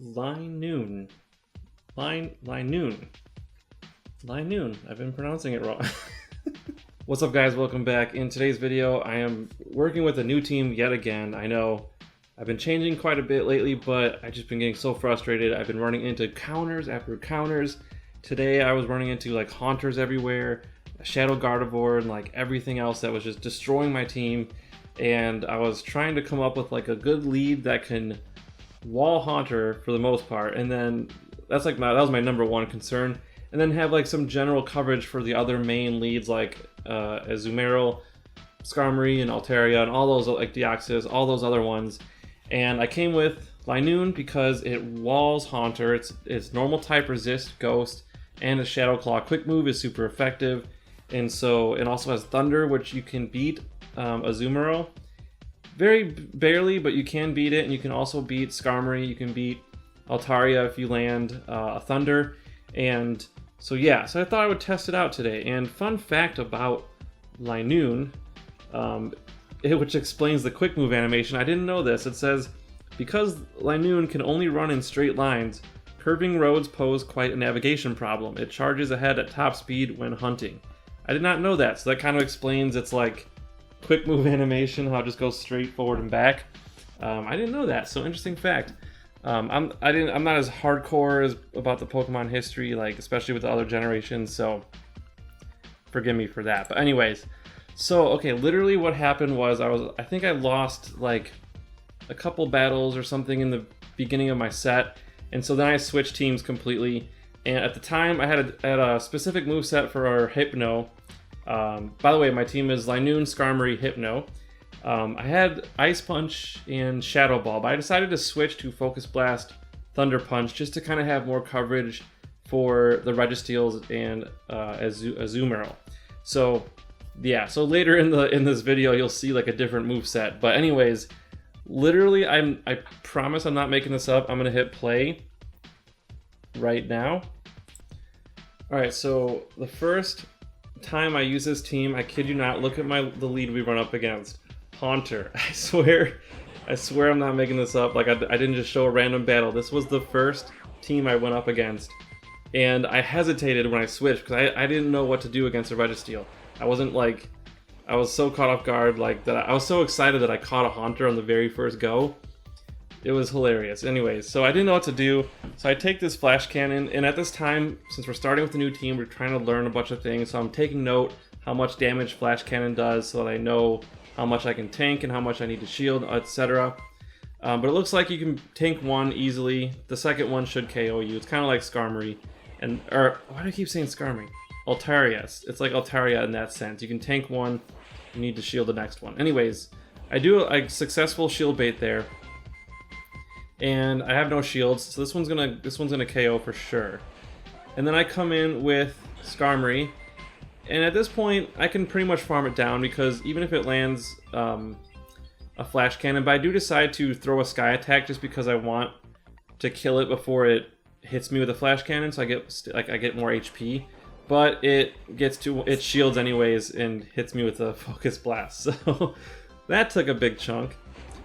LINOONE. LINOONE. LINOONE. I've been pronouncing it wrong. What's up, guys? Welcome back. In today's video, I am working with a new team yet again. I know I've been changing quite a bit lately, but I've just been getting so frustrated. I've been running into counters after counters. Today, I was running into like haunters everywhere, a shadow gardevoir, and like everything else that was just destroying my team. And I was trying to come up with like a good lead that can wall haunter for the most part, and then that was my number one concern. And then have like some general coverage for the other main leads like Azumarill, Skarmory, and Altaria, and all those like Deoxys, all those other ones. And I came with LINOONE because it walls Haunter. It's normal type resist Ghost, and a Shadow Claw quick move is super effective. And so it also has Thunder, which you can beat Azumarill. Very barely, but you can beat it, and you can also beat Skarmory. You can beat Altaria if you land a Thunder. And so yeah, so I thought I would test it out today. And fun fact about LINOONE, which explains the quick move animation. I didn't know this. It says, because LINOONE can only run in straight lines, curving roads pose quite a navigation problem. It charges ahead at top speed when hunting. I did not know that, so that kind of explains its like quick move animation, how it just goes straight forward and back. I didn't know that, so interesting fact. I'm not as hardcore about the Pokemon history, like especially with the other generations, so forgive me for that. But anyways, so okay, literally what happened was I think I lost like a couple battles or something in the beginning of my set, and so then I switched teams completely. And at the time, I had a specific moveset for our Hypno. By the way, my team is LINOONE, Skarmory, Hypno. I had Ice Punch and Shadow Ball, but I decided to switch to Focus Blast, Thunder Punch, just to kind of have more coverage for the Registeels and Azumarill. So yeah, so later in this video, you'll see like a different moveset. But anyways, literally, I promise I'm not making this up. I'm gonna hit play right now. All right, so the first time I use this team, I kid you not, look at the lead we run up against. Haunter. I swear I'm not making this up. Like I didn't just show a random battle. This was the first team I went up against, and I hesitated when I switched because I didn't know what to do against a Registeel. I was so caught off guard like that. I was so excited that I caught a Haunter on the very first go. It was hilarious. Anyways, so I didn't know what to do. So I take this Flash Cannon, and at this time, since we're starting with a new team, we're trying to learn a bunch of things. So I'm taking note how much damage Flash Cannon does so that I know how much I can tank and how much I need to shield, etc. But it looks like you can tank one easily. The second one should KO you. It's kind of like Skarmory. Or why do I keep saying Skarmory? Altaria. It's like Altaria in that sense. You can tank one, you need to shield the next one. Anyways, I do a successful shield bait there. And I have no shields, so this one's gonna KO for sure. And then I come in with Skarmory, and at this point I can pretty much farm it down because even if it lands a Flash Cannon, but I do decide to throw a Sky Attack just because I want to kill it before it hits me with a Flash Cannon, so I get more HP. But it shields anyways and hits me with a Focus Blast, so that took a big chunk.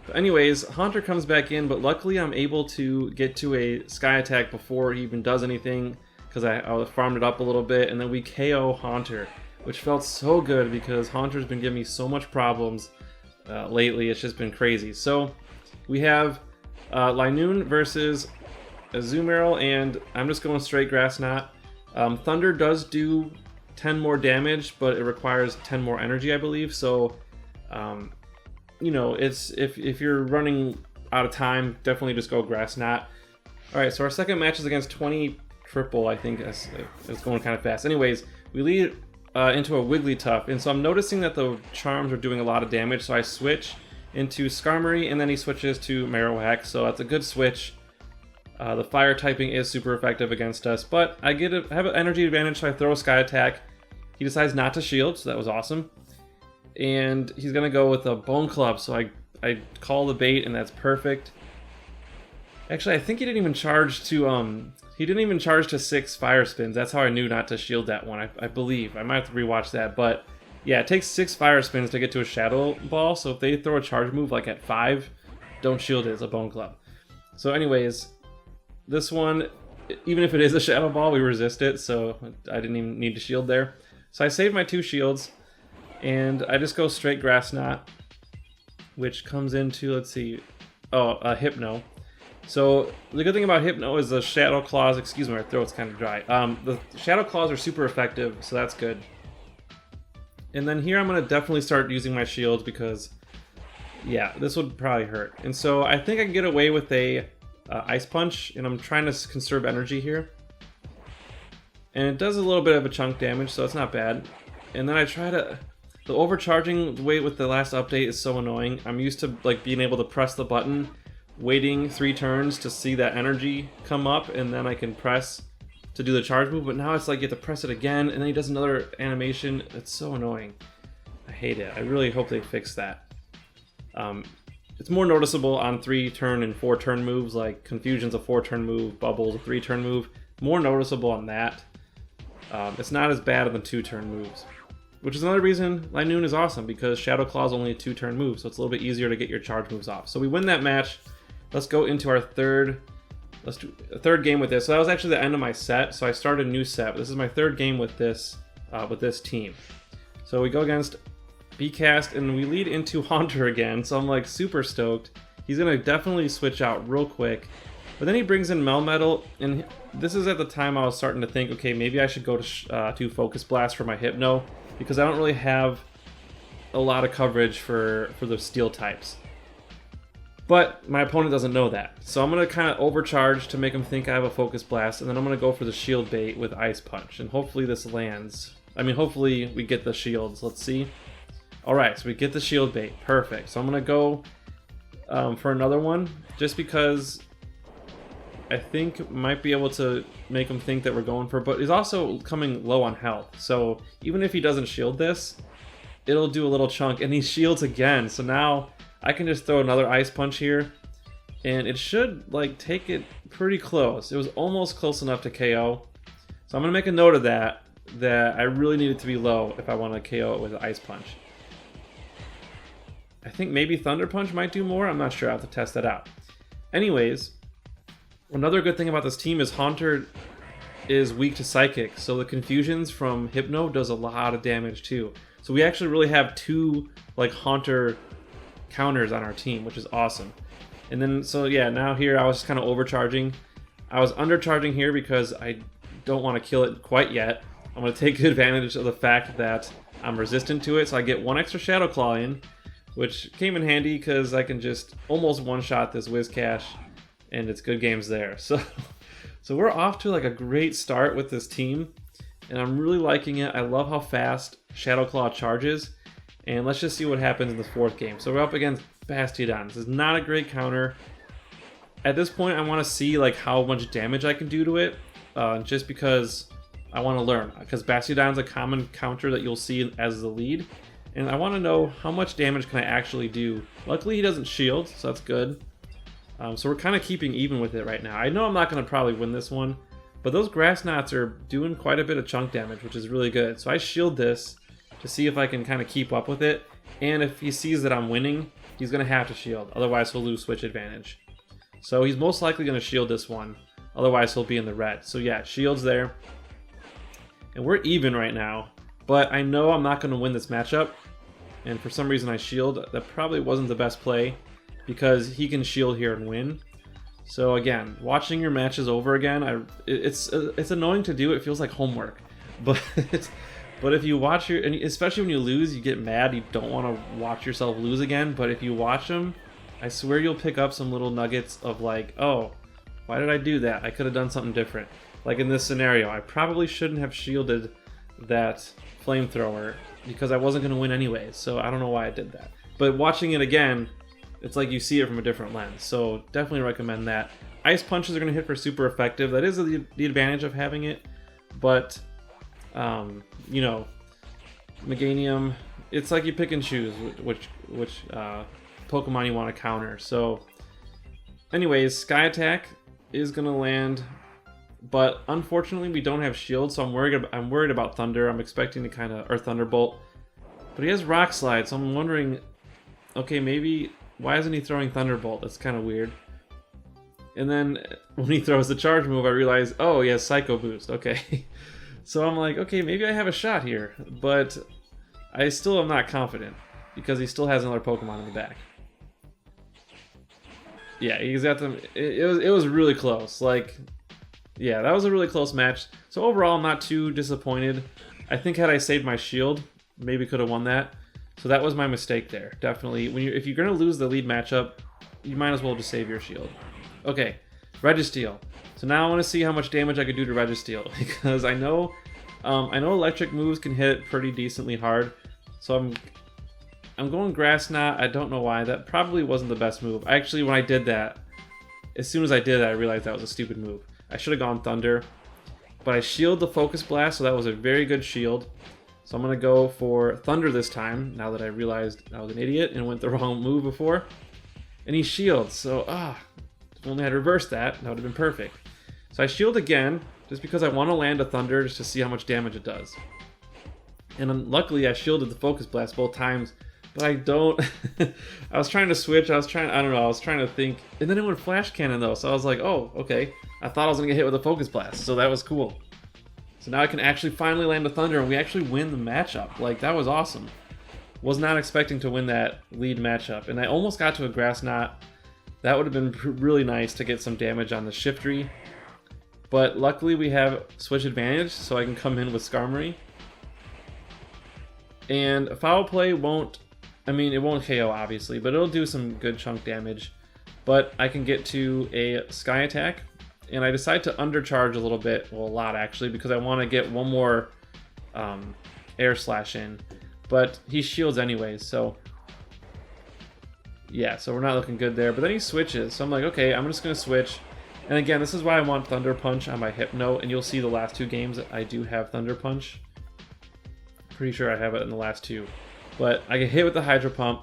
But anyways, Haunter comes back in, but luckily I'm able to get to a Sky Attack before he even does anything because I farmed it up a little bit, and then we KO Haunter, which felt so good because Haunter's been giving me so much problems lately. It's just been crazy. So we have LINOONE versus Azumarill, and I'm just going straight Grass Knot. Thunder does do 10 more damage, but it requires 10 more energy, I believe. So you know, it's if you're running out of time, definitely just go Grass Knot. All right, so our second match is against 20 Triple. I think it's going kind of fast. Anyways, we lead into a Wigglytuff, and so I'm noticing that the charms are doing a lot of damage. So I switch into Skarmory, and then he switches to Marowak. So that's a good switch. The fire typing is super effective against us, but I have an energy advantage, so I throw a Sky Attack. He decides not to shield, so that was awesome. And he's gonna go with a Bone Club, so I call the bait, and that's perfect. Actually, I think he didn't even charge to 6 Fire Spins. That's how I knew not to shield that one. I believe I might have to rewatch that, but yeah, it takes 6 Fire Spins to get to a Shadow Ball. So if they throw a charge move like at 5, don't shield it. It's a Bone Club. So anyways, this one, even if it is a Shadow Ball, we resist it, so I didn't even need to shield there. So I saved my 2 shields, and I just go straight Grass Knot, which comes into, let's see, Hypno. So the good thing about Hypno is the Shadow Claws, excuse me, my throat's kind of dry. The Shadow Claws are super effective, so that's good. And then here I'm going to definitely start using my shields because, yeah, this would probably hurt. And so I think I can get away with a Ice Punch, and I'm trying to conserve energy here. And it does a little bit of a chunk damage, so it's not bad. And then I try to... The overcharging weight with the last update is so annoying. I'm used to like being able to press the button, waiting 3 turns to see that energy come up, and then I can press to do the charge move. But now it's like you have to press it again, and then he does another animation. It's so annoying. I hate it. I really hope they fix that. It's more noticeable on 3-turn and 4-turn moves, like Confusion's a 4-turn move, Bubble's a 3-turn move. More noticeable on that. It's not as bad on the 2-turn moves. Which is another reason LINOONE is awesome, because Shadow Claw is only a 2-turn move, so it's a little bit easier to get your charge moves off. So we win that match. Let's go into our third game with this. So that was actually the end of my set, so I started a new set. But this is my 3rd game with this team. So we go against Bcast, and we lead into Haunter again, so I'm like super stoked. He's gonna definitely switch out real quick. But then he brings in Melmetal, and this is at the time I was starting to think, okay, maybe I should go to Focus Blast for my Hypno, because I don't really have a lot of coverage for the steel types. But my opponent doesn't know that. So I'm going to kind of overcharge to make him think I have a Focus Blast, and then I'm going to go for the shield bait with Ice Punch. And hopefully this lands. I mean, hopefully we get the shields. Let's see. Alright, so we get the shield bait. Perfect. So I'm going to go for another one, just because I think might be able to make him think that we're going for, but he's also coming low on health. So even if he doesn't shield this, it'll do a little chunk, and he shields again. So now I can just throw another Ice Punch here, and it should like take it pretty close. It was almost close enough to KO. So I'm gonna make a note of that I really need it to be low if I want to KO it with an Ice Punch. I think maybe Thunder Punch might do more. I'm not sure. I have to test that out. Anyways, another good thing about this team is Haunter is weak to Psychic, so the Confusions from Hypno does a lot of damage too. So we actually really have 2 like Haunter counters on our team, which is awesome. And then, so yeah, now here I was just kind of overcharging. I was undercharging here because I don't want to kill it quite yet. I'm going to take advantage of the fact that I'm resistant to it, so I get 1 extra Shadow Claw in, which came in handy because I can just almost one-shot this Whiscash, and it's good games there. So we're off to like a great start with this team, and I'm really liking it. I love how fast Shadow Claw charges, and let's just see what happens in the 4th game. So we're up against Bastiodon. This is not a great counter. At this point, I want to see like how much damage I can do to it, just because I want to learn. Because Bastiodon's a common counter that you'll see as the lead, and I want to know how much damage can I actually do. Luckily, he doesn't shield, so that's good. So we're kind of keeping even with it right now. I know I'm not going to probably win this one, but those Grass Knots are doing quite a bit of chunk damage, which is really good. So I shield this to see if I can kind of keep up with it. And if he sees that I'm winning, he's going to have to shield. Otherwise, he'll lose switch advantage. So he's most likely going to shield this one. Otherwise, he'll be in the red. So yeah, shields there. And we're even right now. But I know I'm not going to win this matchup. And for some reason I shield. That probably wasn't the best play, because he can shield here and win. So again, watching your matches over again, it's annoying to do. It feels like homework, but if you watch and especially when you lose, you get mad. You don't want to watch yourself lose again. But if you watch them, I swear you'll pick up some little nuggets of like, oh, why did I do that? I could have done something different. Like in this scenario, I probably shouldn't have shielded that flamethrower because I wasn't going to win anyways. So I don't know why I did that. But watching it again, it's like you see it from a different lens. So definitely recommend that. Ice Punches are going to hit for super effective. That is the advantage of having it. But, you know, Meganium, it's like you pick and choose which Pokemon you want to counter. So, anyways, Sky Attack is going to land. But unfortunately, we don't have Shield, so I'm worried about Thunder. I'm expecting to kind of, or Thunderbolt. But he has Rock Slide, so I'm wondering, okay, maybe, why isn't he throwing Thunderbolt? That's kind of weird. And then when he throws the charge move, I realize, oh, he has Psycho Boost. Okay. So I'm like, okay, maybe I have a shot here. But I still am not confident because he still has another Pokemon in the back. Yeah, he's got them. It was really close. Like, yeah, that was a really close match. So overall, I'm not too disappointed. I think had I saved my shield, maybe could have won that. So that was my mistake there. Definitely, if you're gonna lose the lead matchup, you might as well just save your shield. Okay, Registeel. So now I want to see how much damage I could do to Registeel because I know electric moves can hit pretty decently hard. So I'm going Grass Knot. I don't know why. That probably wasn't the best move. Actually, when I did that, as soon as I did that, I realized that was a stupid move. I should have gone Thunder, but I shielded the Focus Blast, so that was a very good shield. So I'm going to go for Thunder this time, now that I realized I was an idiot and went the wrong move before. And he shields, so if only I'd reversed that, that would have been perfect. So I shield again, just because I want to land a Thunder just to see how much damage it does. And luckily I shielded the Focus Blast both times, but I don't... I was trying to switch, I was trying to think, and then it went Flash Cannon though, so I was like, oh, okay. I thought I was going to get hit with a Focus Blast, so that was cool. So now I can actually finally land a Thunder, and we actually win the matchup. Like, that was awesome. Was not expecting to win that lead matchup, and I almost got to a Grass Knot. That would have been really nice to get some damage on the Shiftry. But luckily we have Switch Advantage, so I can come in with Skarmory. And Foul Play won't... I mean, it won't KO, obviously, but it'll do some good chunk damage. But I can get to a Sky Attack, and I decide to undercharge a little bit, well, a lot actually, because I want to get one more Air Slash in. But he shields anyways, so... yeah, so we're not looking good there. But then he switches, so I'm like, okay, I'm just going to switch. And again, this is why I want Thunder Punch on my Hypno, and you'll see the last two games I do have Thunder Punch. Pretty sure I have it in the last two. But I get hit with the Hydro Pump,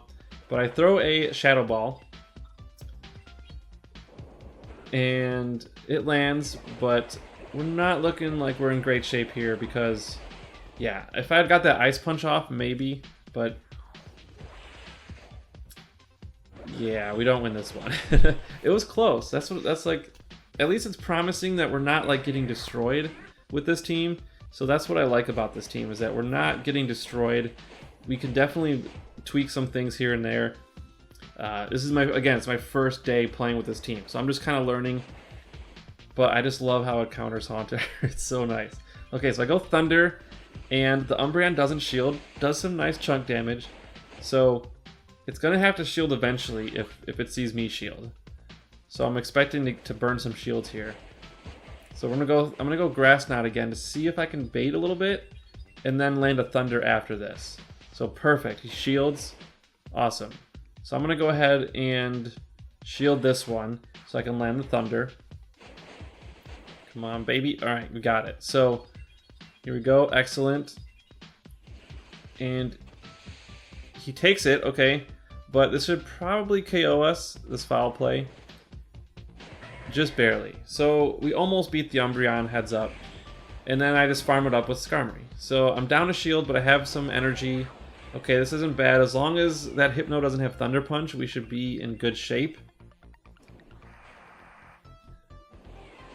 but I throw a Shadow Ball. And it lands, but we're not looking like we're in great shape here because, yeah, if I had got that Ice Punch off, maybe, but yeah, we don't win this one. It was close. That's like, at least it's promising that we're not like getting destroyed with this team. So that's what I like about this team, is that we're not getting destroyed. We can definitely tweak some things here and there. This is it's my first day playing with this team, so I'm just kind of learning. But I just love how it counters Haunter. It's so nice. Okay, so I go Thunder, and the Umbreon doesn't shield, does some nice chunk damage. So it's gonna have to shield eventually if it sees me shield. So I'm expecting to burn some shields here. So I'm gonna go Grass Knot again to see if I can bait a little bit, and then land a Thunder after this. So perfect, he shields, awesome. So I'm gonna go ahead and shield this one so I can land the Thunder. Come on, baby. All right, we got it. So here we go, excellent. And he takes it, okay, but this should probably KO us, this Foul Play. Just barely. So we almost beat the Umbreon, heads up. And then I just farm it up with Skarmory. So I'm down a shield, but I have some energy. Okay, this isn't bad. As long as that Hypno doesn't have Thunder Punch, we should be in good shape.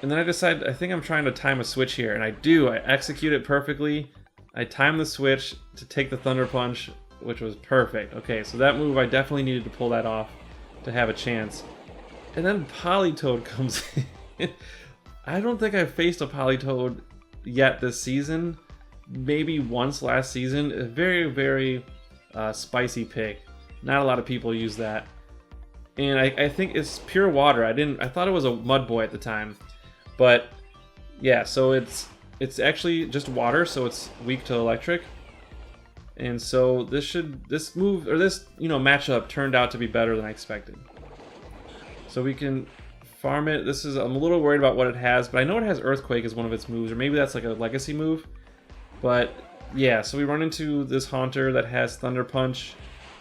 And then I decide, I think I'm trying to time a switch here, and I do. I execute it perfectly. I time the switch to take the Thunder Punch, which was perfect. Okay, so that move, I definitely needed to pull that off to have a chance. And then Politoed comes in. I don't think I've faced a Politoed yet this season. Maybe once last season. A very, very spicy pick. Not a lot of people use that. And I think it's pure water. I thought it was a Mud Boy at the time. But yeah, so it's actually just water, so it's weak to electric. And so this matchup turned out to be better than I expected. So we can farm it. I'm a little worried about what it has, but I know it has Earthquake as one of its moves, or maybe that's like a legacy move. But yeah, so we run into this Haunter that has Thunder Punch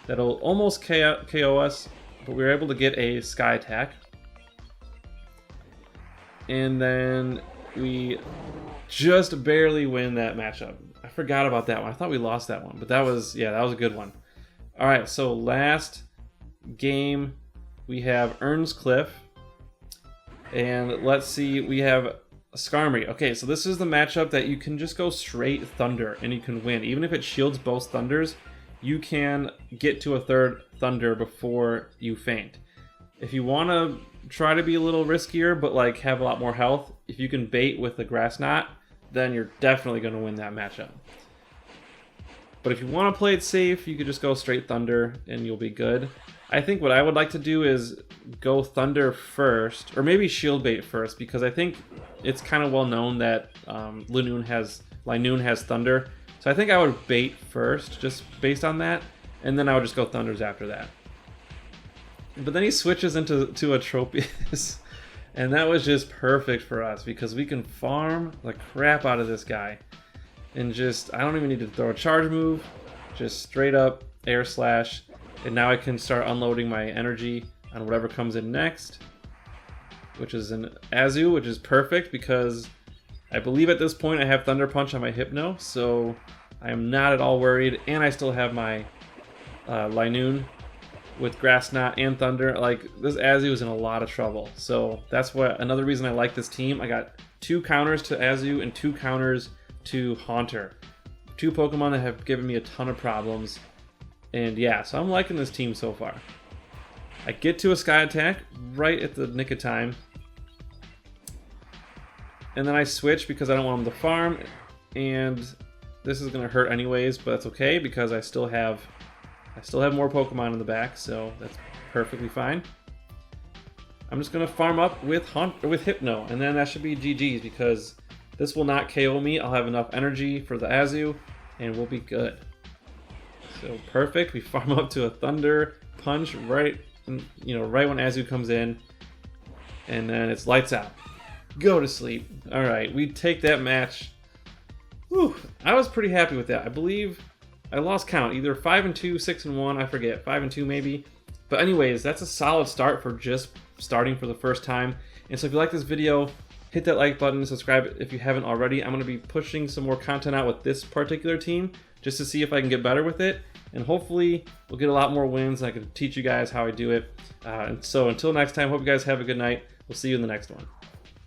that'll almost KO us, but we were able to get a Sky Attack. And then we just barely win that matchup. I forgot about that one. I thought we lost that one, but that was a good one. All right, so last game we have Earnscliff. And let's see, we have Skarmory. Okay, so this is the matchup that you can just go straight Thunder and you can win. Even if it shields both Thunders, you can get to a third Thunder before you faint. If you want to try to be a little riskier but like have a lot more health, if you can bait with the Grass Knot, then you're definitely going to win that matchup. But if you want to play it safe, you could just go straight Thunder and you'll be good. I think what I would like to do is go Thunder first, or maybe Shield Bait first, because I think it's kind of well known that LINOONE has Thunder. So I think I would bait first, just based on that, and then I would just go Thunders after that. But then he switches into a Tropius, and that was just perfect for us, because we can farm the crap out of this guy. And just, I don't even need to throw a charge move, just straight up Air Slash. And now I can start unloading my energy on whatever comes in next, which is an Azu, which is perfect because I believe at this point I have Thunder Punch on my Hypno, so I am not at all worried. And I still have my LINOONE with Grass Knot and Thunder. Like, this Azu is in a lot of trouble, so that's what another reason I like this team. I got 2 counters to Azu and 2 counters to Haunter. 2 Pokemon that have given me a ton of problems. And yeah, so I'm liking this team so far. I get to a Sky Attack right at the nick of time. And then I switch because I don't want him to farm. And this is going to hurt anyways, but that's okay because I still have more Pokemon in the back, so that's perfectly fine. I'm just going to farm up with Hypno, and then that should be GG's because this will not KO me. I'll have enough energy for the Azu, and we'll be good. So perfect. We farm up to a Thunder Punch right when Azu comes in, and then it's lights out. Go to sleep. All right, we take that match. Whew, I was pretty happy with that. I believe I lost count, either 5-2, 6-1. I forget, 5-2 maybe. But anyways, that's a solid start for just starting for the first time. And so if you like this video, hit that like button, subscribe if you haven't already. I'm going to be pushing some more content out with this particular team just to see if I can get better with it. And hopefully we'll get a lot more wins and I can teach you guys how I do it. And so until next time, hope you guys have a good night. We'll see you in the next one.